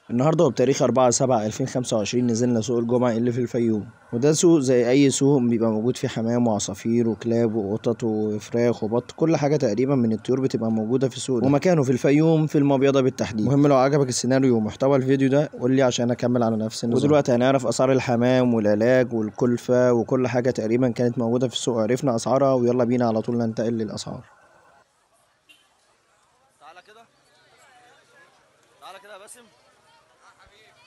النهارده وبتاريخ 4/7/2025 نزلنا سوق الجمعة اللي في الفيوم، وده سوق زي أي سوق بيبقى موجود فيه حمام وعصافير وكلاب وقطط وفراخ وبط، كل حاجة تقريبا من الطيور بتبقى موجودة في السوق ده، ومكانه في الفيوم في المبيضة بالتحديد. المهم لو عجبك السيناريو ومحتوى الفيديو ده قول لي عشان أكمل على نفس النظام. ودلوقتي هنعرف أسعار الحمام والعلاج والكلفة وكل حاجة تقريبا كانت موجودة في السوق، عرفنا أسعارها ويلا بينا على طول ننتقل للأسعار. تعالى كده، تعالى كده يا باسم.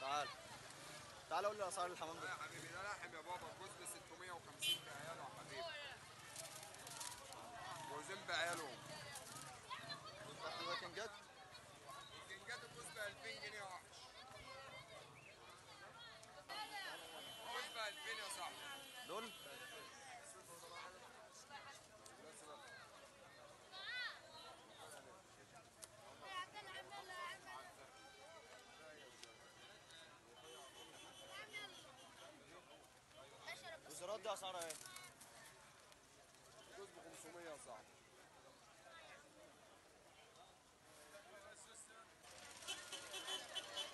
تعالى تعالى قول لي اسعار الحمام ده. يا حبيبي ده لحم يا بابا، الجوز ب 650 بعياله يا حبيبي. جوزين بعيالهم. الباكنجات الكنجات الجوز ب 2000 جنيه يا وحش. الجوز ب 2000 يا صاحبي. دول الوزارات دي اسعارها ايه؟ الجوز ب 500 يا صاحبي.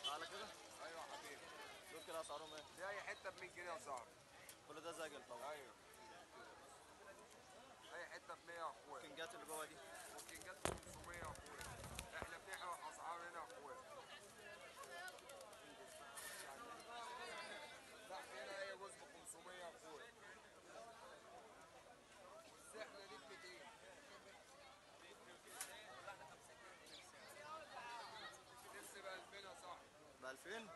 تعالى كده. ايوه يا حبيبي. دول كده اسعارهم ايه؟ دي اي حته ب 100 جنيه يا صاحبي. كل ده زاجل طبعا. ايوه. اي حته ب 100 يا اخويا. الباكنجات اللي جوه دي والكنجات ب 500 يا اخويا. احنا بنحرق اسعار هنا يا اخويا. تحت هنا هي جوز ب 500 يا اخويا. والسحله دي ب 200. نفس ب 2000 يا صاحبي. ب 2000.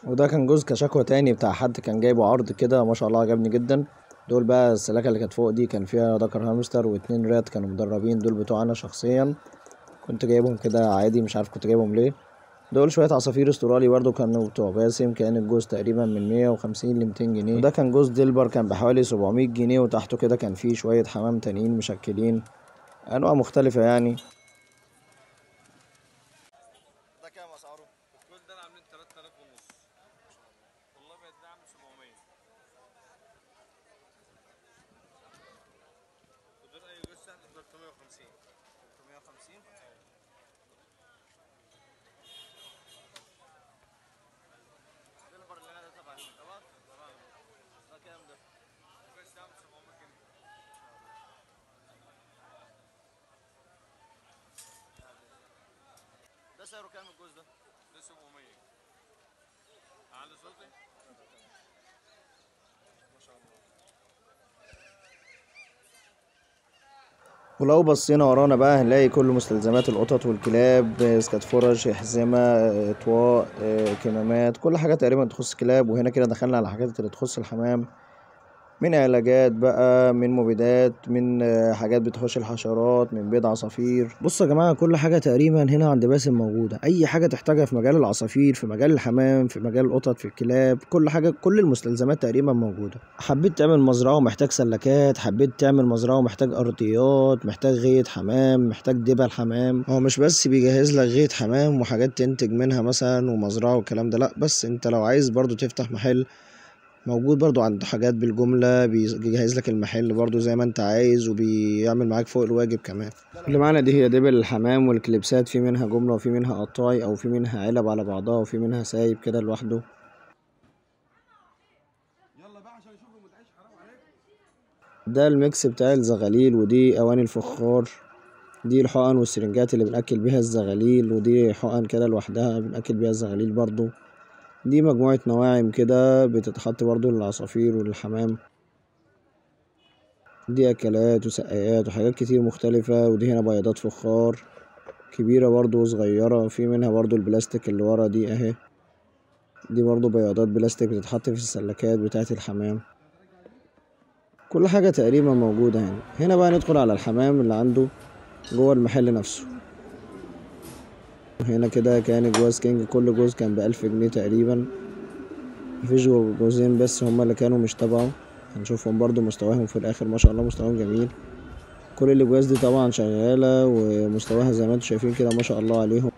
وده كان جزء كشكوى تاني بتاع حد كان جايبه عرض كده، ما شاء الله عجبني جدا. دول بقى السلاكة اللي كانت فوق دي كان فيها ذكر هامستر واتنين رات كانوا مدربين، دول بتوع انا شخصيا كنت جايبهم كده عادي، مش عارف كنت جايبهم ليه. دول شوية عصافير استرالي برضو كانوا بتوع باسم، كان الجوز تقريبا من 150 ل 200 جنيه. وده كان جوز ديلبر كان بحوالي 700 جنيه، وتحته كده كان فيه شوية حمام تانيين مشكلين انواع مختلفة يعني. ده كام اسعاره؟ الجوز ده عاملين 3000 ونص. والله بقت ده عامل 700. ودول اي جوز سهل 350. 350. السيلفر اللي هنا ده تبع مين؟ تبعك؟ ده كام ده؟ الجوز ده عامل 700 جنيه. ده سعره كام الجوز ده؟ ده 700. أعلى صوتي؟ ما شاء الله. ولو بصينا ورانا بقى هنلاقي كل مستلزمات القطط والكلاب، اسكات فرش، حزمة، اطواق، كمامات، كل حاجة تقريبا تخص كلاب. وهنا كده دخلنا على حاجات اللي تخص الحمام، من علاجات بقى، من مبيدات، من حاجات بتخش الحشرات، من بيض عصافير. بصوا يا جماعة كل حاجة تقريبا هنا عند باسم موجودة، أي حاجة تحتاجها في مجال العصافير، في مجال الحمام، في مجال القطط، في الكلاب، كل حاجة، كل المستلزمات تقريبا موجودة. حبيت تعمل مزرعة ومحتاج سلكات، حبيت تعمل مزرعة ومحتاج أرضيات، محتاج غية حمام، محتاج دبل حمام. هو مش بس بيجهز لك غية حمام وحاجات تنتج منها مثلا ومزرعة والكلام ده، لأ، بس انت لو عايز برضو تفتح محل موجود برضو عنده حاجات بالجملة، بيجهز لك المحل برضو زي ما انت عايز، وبيعمل معاك فوق الواجب كمان. اللي معانا دي هي دبل الحمام والكليبسات، في منها جملة وفي منها قطاعي او في منها علب على بعضها وفي منها سايب كده لوحده. يلا بقى عشان يشوفوا متعيش حرام عليك. ده الميكس بتاع الزغاليل، ودي اواني الفخار، دي الحقن والسرنجات اللي بنأكل بيها الزغاليل، ودي حقن كده لوحدها بنأكل بيها الزغاليل برضو. دي مجموعة نواعم كده بتتحط برضو للعصافير وللحمام. دي أكلات وسقايات وحاجات كتير مختلفة. ودي هنا بياضات فخار كبيرة برضو وصغيرة، في منها برضو البلاستيك اللي ورا دي اهي، دي برضو بياضات بلاستيك بتتحط في السلكات بتاعة الحمام. كل حاجة تقريبا موجودة هنا. هنا بقى ندخل على الحمام اللي عنده جوه المحل نفسه. هنا كده كان جواز كينج، كل جوز كان ب1000 جنيه تقريبا، مفيش جوزين بس هما اللي كانوا مش تبعه، هنشوفهم برضو مستواهم في الآخر، ما شاء الله مستواهم جميل. كل الاجواز دي طبعا شغالة ومستواها زي ما انتم شايفين كده ما شاء الله عليهم.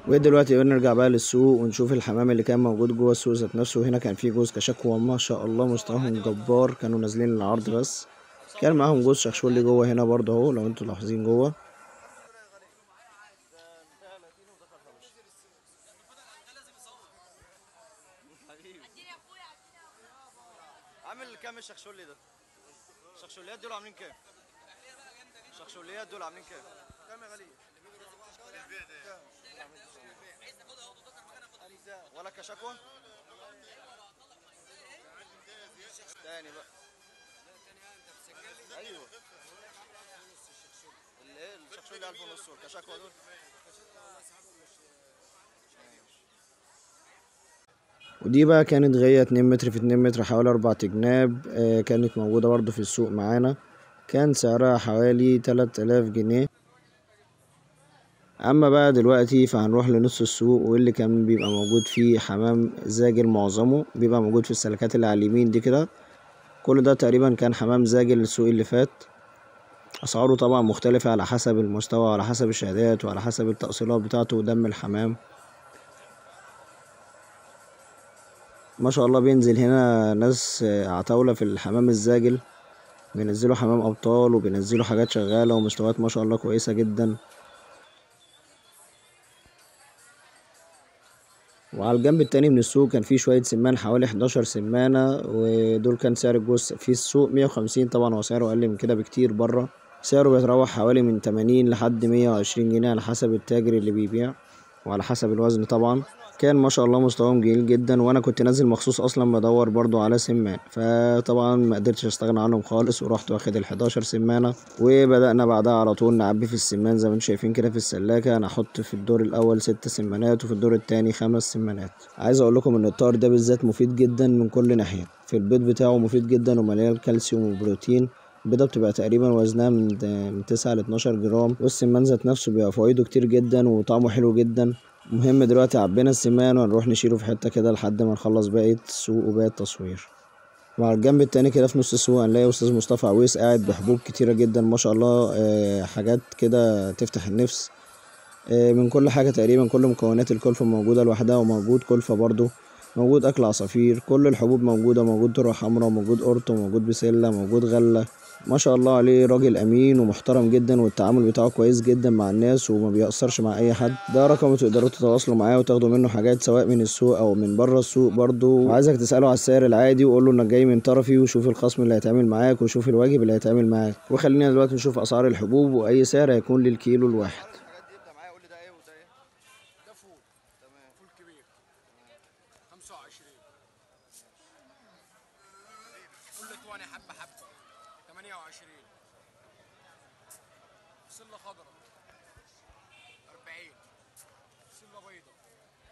ودلوقتي نرجع بقى للسوق ونشوف الحمام اللي كان موجود جوه السوق ذات نفسه. هنا كان في جوز كشكوى ما شاء الله مستواهم جبار، كانوا نازلين العرض بس. كان معاهم جوز شخشولي جوه هنا برضه اهو لو انتوا لاحظين جوه. عامل كام الشخشولي ده؟ الشخشوليات دول عاملين كام؟ الشخشوليات دول عاملين كام؟ كام يا غالي؟ ولا كشكوى؟ تاني بقى. ايوه. ايه الشخشولي 1000 ونص والكشكوى دول؟ ودي بقى كانت غاية 2 متر في 2 متر حوالي 4 جناب. كانت موجودة برضه في السوق معانا، كان سعرها حوالي 3000 جنيه. اما بقى دلوقتي فهنروح لنص السوق، واللي كان بيبقى موجود فيه حمام زاجل معظمه بيبقى موجود في السلكات اللي على اليمين دي كده. كل ده تقريبا كان حمام زاجل السوق اللي فات. اسعاره طبعا مختلفة على حسب المستوى وعلى حسب الشهادات وعلى حسب التأصيلات بتاعته ودم الحمام. ما شاء الله بينزل هنا ناس عتاولة في الحمام الزاجل، بينزلوا حمام ابطال وبينزلوا حاجات شغالة ومستويات ما شاء الله كويسة جدا. وعلى الجنب التاني من السوق كان فيه شوية سمان حوالي 11 سمانة، ودول كان سعر الجوز في السوق 150. طبعا هو سعره أقل من كده بكتير بره، سعره بيتراوح حوالي من 80 لحد 120 جنيه على حسب التاجر اللي بيبيع وعلى حسب الوزن طبعا. كان ما شاء الله مستواهم جميل جدا، وانا كنت نازل مخصوص اصلا بدور برضو على سمان، فطبعا ما قدرتش استغنى عنهم خالص ورحت واخد ال11 سمانه. وبدانا بعدها على طول نعبي في السمان زي ما انتم شايفين كده في السلاكه. انا احط في الدور الاول 6 سمانات وفي الدور التاني 5 سمانات. عايز اقول لكم ان الطائر ده بالذات مفيد جدا من كل ناحيه. في البيض بتاعه مفيد جدا ومليان كالسيوم وبروتين. البيضة بتبقى تقريبا وزنها من 9 ل 12 جرام، والسمان ذات نفسه بيبقى فوائده كتير جدا وطعمه حلو جدا. المهم دلوقتي عبينا السمان وهنروح نشيله في حتة كده لحد ما نخلص باقي السوق وباقي التصوير. وعلى الجنب التاني كده في نص السوق هنلاقي أستاذ مصطفى عويس قاعد بحبوب كتيرة جدا ما شاء الله. حاجات كده تفتح النفس. من كل حاجة تقريبا، كل مكونات الكلفة موجودة لوحدها، وموجود كلفة برضو، موجود أكل عصافير، كل الحبوب موجودة، موجود ذرة حمرا، موجود قرطة، موجود بسلة، موجود غلة. ما شاء الله عليه راجل امين ومحترم جدا، والتعامل بتاعه كويس جدا مع الناس وما بيأثرش مع اي حد. ده رقم تقدروا تتواصلوا معاه وتاخدوا منه حاجات سواء من السوق او من بره السوق برضو. وعايزك تسأله على السعر العادي وقول له انك جاي من طرفي، وشوف الخصم اللي هيتعمل معاك وشوف الواجب اللي هيتعمل معاك. وخلينا دلوقتي نشوف اسعار الحبوب واي سعر هيكون للكيلو الواحد. الحاجات دي ابدا معايا، قول لي ده ايه وده ايه. ده فول. تمام. فول كبير. 25. فول تواني حبة حبة 28. بسلة خضراء 40. بسلة بيضاء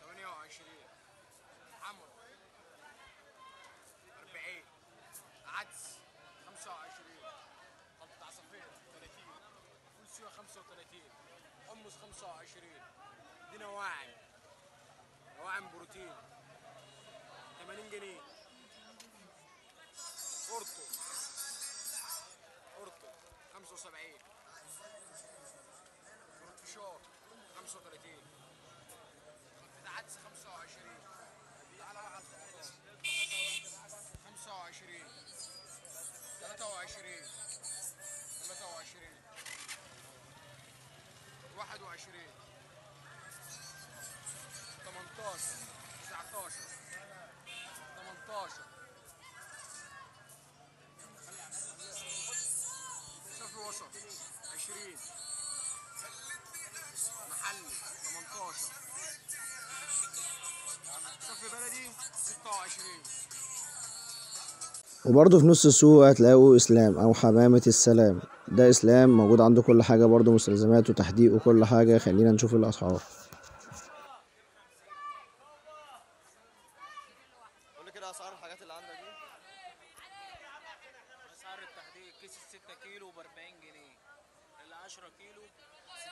28. حمرا 40. عدس 25. خلطة عصافير 30. فول سيوة 35. حمص 25. دي نواعم بروتين 80 جنيه. قرطه 75. فروت فشار 35. خلطة عدس 25. تعالى بقى على الخضار 25. 23. 23. 21. 18. محلي 18. صف بلدي 26. وبرضه في نص السوق هتلاقوا اسلام او حمامة السلام. ده اسلام موجود عنده كل حاجة برضه، مستلزمات وتحديق وكل حاجة. خلينا نشوف الاسعار. قول لي كده اسعار الحاجات اللي عندك دي. اسعار التحديد كيس ال 6 كيلو ب 40 جنيه، ال 10 كيلو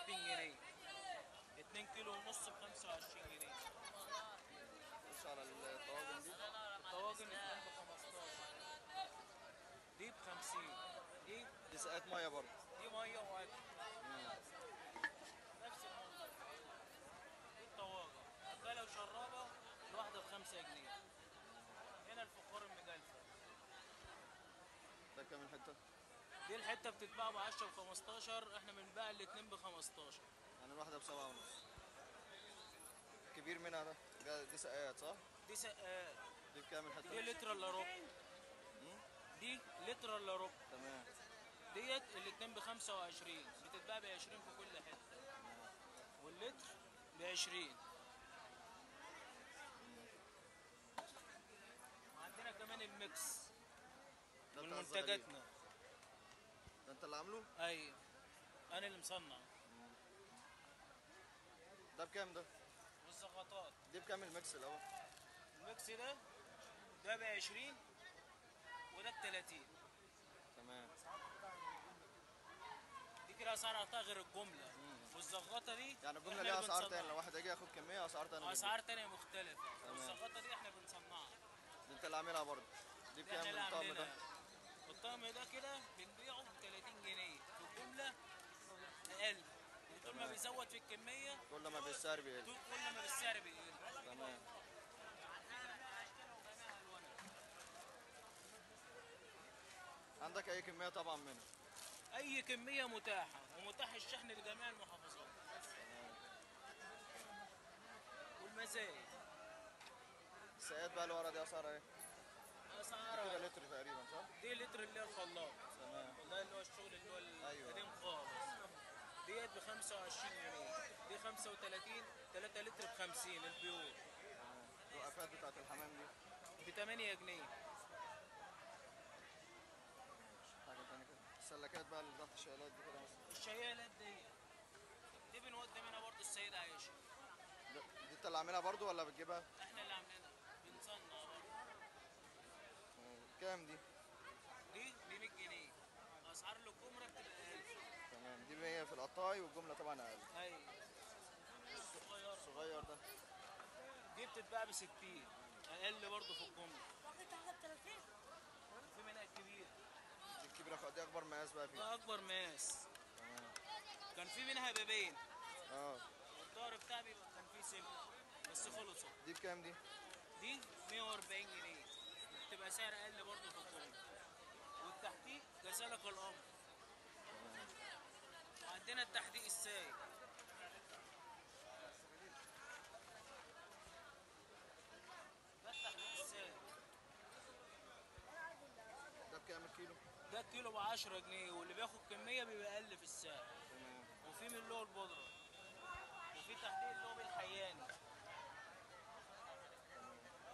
60 جنيه، 2 كيلو ونص ب 25 جنيه. خش على الطواجن دي. الطواجن اتنين ب 15، دي ب 50، دي سقات ميه برضه. دي ميه واكل. نفس المنظر. دي الطواجن غدا وشرابه الواحده ب 5 جنيه. هنا الفخار المجلفه. ده كام الحته؟ دي الحته بتتباع ب 10 ب 15، احنا بنبيع الاتنين ب 15. يعني الواحده ب 7 ونص. كبير منها ده دي سقات صح؟ دي سقات. دي بكام الحته؟ دي لتر الا ربع. دي لتر الا ربع. تمام. ديت الاتنين ب 25، بتتباع ب 20 في كل حته. واللتر ب 20. وعندنا كمان الميكس ده من بتاع الزغاليل. منتجاتنا. ده انت اللي عامله؟ ايوه انا اللي مصنع. ده بكام ده؟ والزغطات. دي بكام الميكس الاول؟ الميكس ده ب 20 وده ب 30. تمام. دي كده اسعارها غير الجمله. والزغطه دي يعني الجمله إحنا ليها اللي اسعار بنصنعها. تانية، لو واحد يجي ياخد كميه اسعار تانية. اسعار تانية مختلفه. والزغطه دي احنا بنصنعها. دي انت اللي عاملها برضه. دي دي احنا بكام اللي الطقم ده؟ عاملينها. الطقم ده كده بنبيعه ب 30 جنيه في الجمله اقل، وطول ما بيزود في الكميه كل ما بالسعر بيقل. كل ما بالسعر بيقل. تمام. عندك اي كميه طبعا منها؟ اي كميه متاحه، ومتاح الشحن لجميع المحافظات. والمزايا السقات بقى اللي ورا دي اسعارها ايه؟ كده اسعارها لتر تقريبا صح؟ دي لتر اللي هي الخلاط. تمام. والله اللي هو الشغل اللي هو أيوة. القديم خالص. ديت ب 25 جنيه، دي 35، 3 لتر ب 50 البيور. الوقفات بتاعت الحمام دي ب 8 جنيه. حاجه تانية كده. السلكات بقى اللي تحت الشيلات دي كده مثلا. الشيالات دي بنودي منها برضه السيدة عايشة. دي انت اللي عاملها برضه ولا بتجيبها؟ احنا اللي عاملينها، بنصنع برضه. كام دي؟ دي ب 100 جنيه. اسعار الجمرة بتبقى 1000. تمام. دي 100 في القطاعي والجمله طبعا اقل. ايوه. الصغيرة الصغير ده دي بتتباع ب 60، اقل برضه في الجملة. في منها الكبير. دي الكبيره دي اكبر مقاس بقى فيها. ده اكبر ماس. تمام. كان في منها بابين. اه. والظهر بتاعي كان فيه سلك بس خلصوا. دي بكام دي؟ دي 140 جنيه، بتبقى سعر اقل برضه في الجملة. والتحديق جزالك الامر. وعندنا التحديق السايب. ده التحديق السايب. ده بكام الكيلو؟ ده الكيلو ب 10 جنيه، واللي بياخد كمية بيبقى اقل في السعر. تمام. وفي من اللي هو البودرة، وفي تحديق اللي هو بالحياني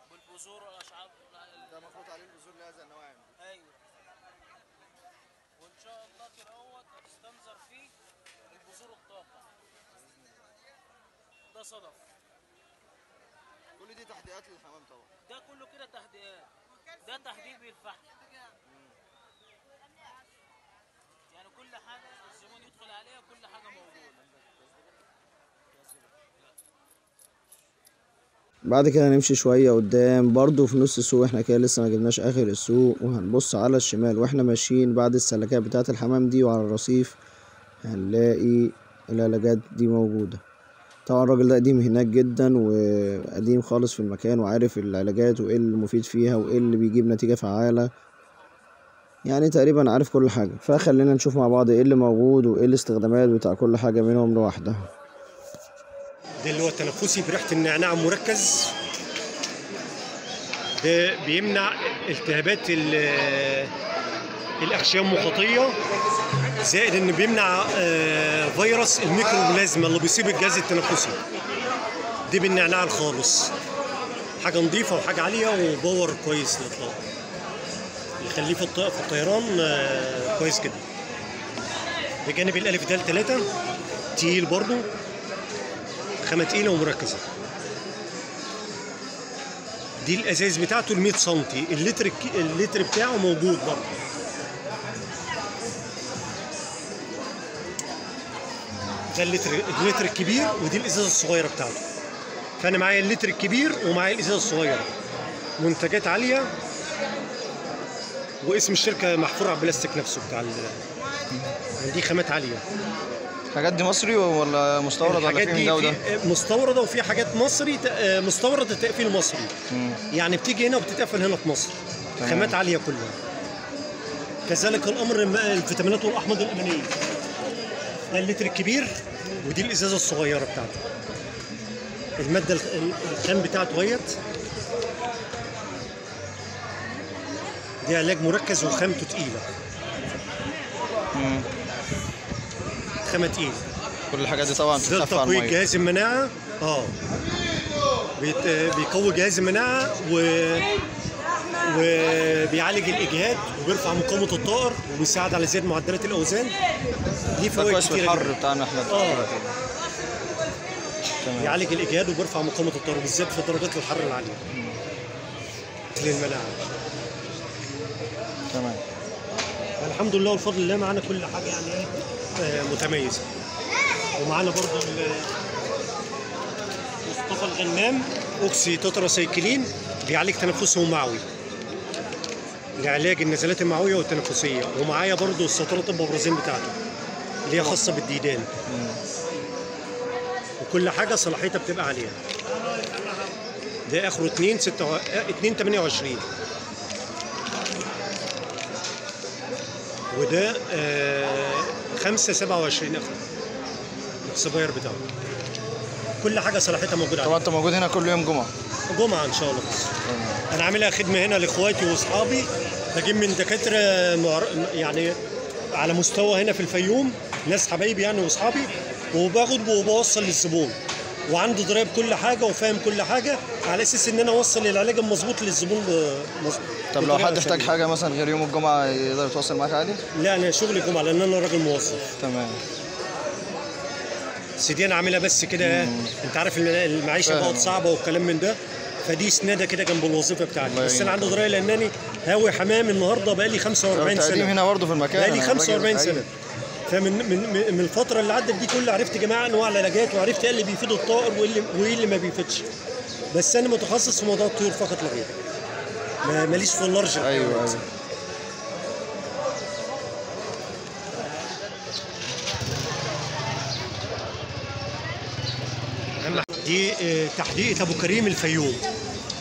بالبذور والاشعاب. ده مخلوط عليه البذور اللي هي زي النواعم. ايوه. وان شاء الله كده اهوت هتستنظر فيه البذور الطاقة. ده صدف. كل دي تحديقات للحمام طبعا. ده كله كده تحديقات. ده تحديق بالفحم. يعني كل حاجة الزبون يدخل عليها كل حاجة موجودة. بعد كده نمشي شوية قدام برضو في نص السوق. احنا كده لسه ما جبناش اخر السوق، وهنبص على الشمال واحنا ماشيين بعد السلكات بتاعة الحمام دي وعلى الرصيف هنلاقي العلاجات دي موجودة. طبعا الراجل ده قديم هناك جدا وقديم خالص في المكان، وعارف العلاجات وايه المفيد فيها وايه اللي بيجيب نتيجة فعالة، يعني تقريبا عارف كل حاجة. فخلينا نشوف مع بعض ايه اللي موجود وايه الاستخدامات بتاع كل حاجة منهم لوحدها. ده اللي هو التنفسي بريحة النعناع مركز. ده بيمنع التهابات الأغشية المخاطية زائد ان بيمنع فيروس الميكروبلازما اللي بيصيب الجهاز التنفسي. دي بالنعناع الخالص، حاجه نظيفه وحاجه عاليه وباور كويس للطاقه، يخليه في الطيران كويس جدا. بجانب الالف د 3 تقيل برضو، خامه تقيله ومركزه. دي الازاز بتاعته ال 100 سم، اللتر بتاعه موجود برضه. ده اللتر الكبير، ودي الازازه الصغيره بتاعته. فانا معايا اللتر الكبير ومعايا الازازه الصغيره. منتجات عاليه، واسم الشركه محفور على البلاستيك نفسه بتاع دي خامات عاليه. الحاجات دي مصري ولا مستورد ولا في من ده وده؟ مستورده، وفي حاجات مصري مستورده تقفيل مصري. يعني بتيجي هنا وبتتقفل هنا في مصر. خامات عاليه كلها. كذلك الامر الفيتامينات والاحماض الامينيه. ده اللتر الكبير، ودي الازازه الصغيره بتاعته. الماده الخام بتاعته اهيت. دي علاج مركز وخامته تقيله. خامه تقيله. كل الحاجات دي طبعا ده بتخفف على تقوية الميه. جهاز المناعه. بيقوي جهاز المناعه وبيعالج الاجهاد وبيرفع مقاومه الطائر وبيساعد على زياده معدلات الاوزان. ليه فوائد كويس في كتيره الحر جدا. بتاعنا احنا. بيعالج الاجهاد وبيرفع مقاومه الطائر بالذات في درجات الحر العاليه للمناعه. تمام. الحمد لله والفضل لله معانا كل حاجه يعني متميزه. ومعانا برضه مصطفى الغنام اوكسي تتراسايكلين، بيعالج تنفسه معوي لعلاج النزلات المعويه والتنفسيه. ومعايا برضه السطرات الببرازين بتاعته اللي هي خاصه بالديدان. وكل حاجه صلاحيتها بتبقى عليها. ده اخره 2/28 وده 5/27 اخره الاكسباير بتاعه. كل حاجه صلاحيتها موجوده طبعا عليها. انت موجود هنا كل يوم جمعه؟ جمعه ان شاء الله. بس انا عاملها خدمه هنا لاخواتي واصحابي، بجيب من دكاتره يعني على مستوى هنا في الفيوم، ناس حبايبي يعني واصحابي، وباخد وبوصل للزبون، وعنده درايه بكل حاجه وفاهم كل حاجه، على اساس ان انا اوصل العلاج المظبوط للزبون مظبوط. طب لو حد احتاج حاجه مثلا غير يوم الجمعه يقدر يتواصل معاك عادي؟ لا انا شغلي جمعه لان انا راجل موظف. تمام. سيدي انا عاملها بس كده. انت عارف المعيشه بقت صعبه والكلام من ده، فدي سناده كده جنب الوظيفه بتاعتي. بس انا عندي درايه لانني هاوي حمام النهارده بقالي 45 سنه. هنا برضه في المكان بقالي 45 سنه. فمن الفتره اللي عدت دي كلها عرفت جماعه انواع العلاجات، وعرفت ايه اللي بيفيد الطائر وايه اللي ما بيفيدش. بس انا متخصص في موضوع الطيور فقط لا غير. ماليش في اللارج. ايوه. دي تحديقه ابو كريم الفيوم.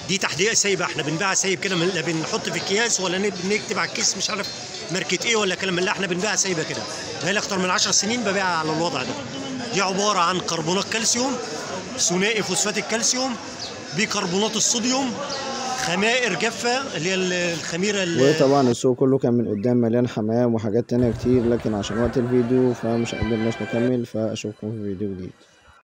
دي تحديقه سايبه، احنا بنبيعها سايب كده، لا بنحط في اكياس ولا نكتب على الكيس مش عارف ماركه ايه ولا كلام من، لا احنا بنبيعها سايبه كده. بقالي اكتر من 10 سنين ببيعها على الوضع ده. دي عباره عن كربونات كالسيوم، ثنائي فوسفات الكالسيوم، بيكربونات الصوديوم، خمائر جافه اللي هي الخميره وطبعا السوق كله كان من قدام مليان حمام وحاجات تانية كتير، لكن عشان وقت الفيديو فمش قدرناش نكمل، فاشوفكم في فيديو جديد.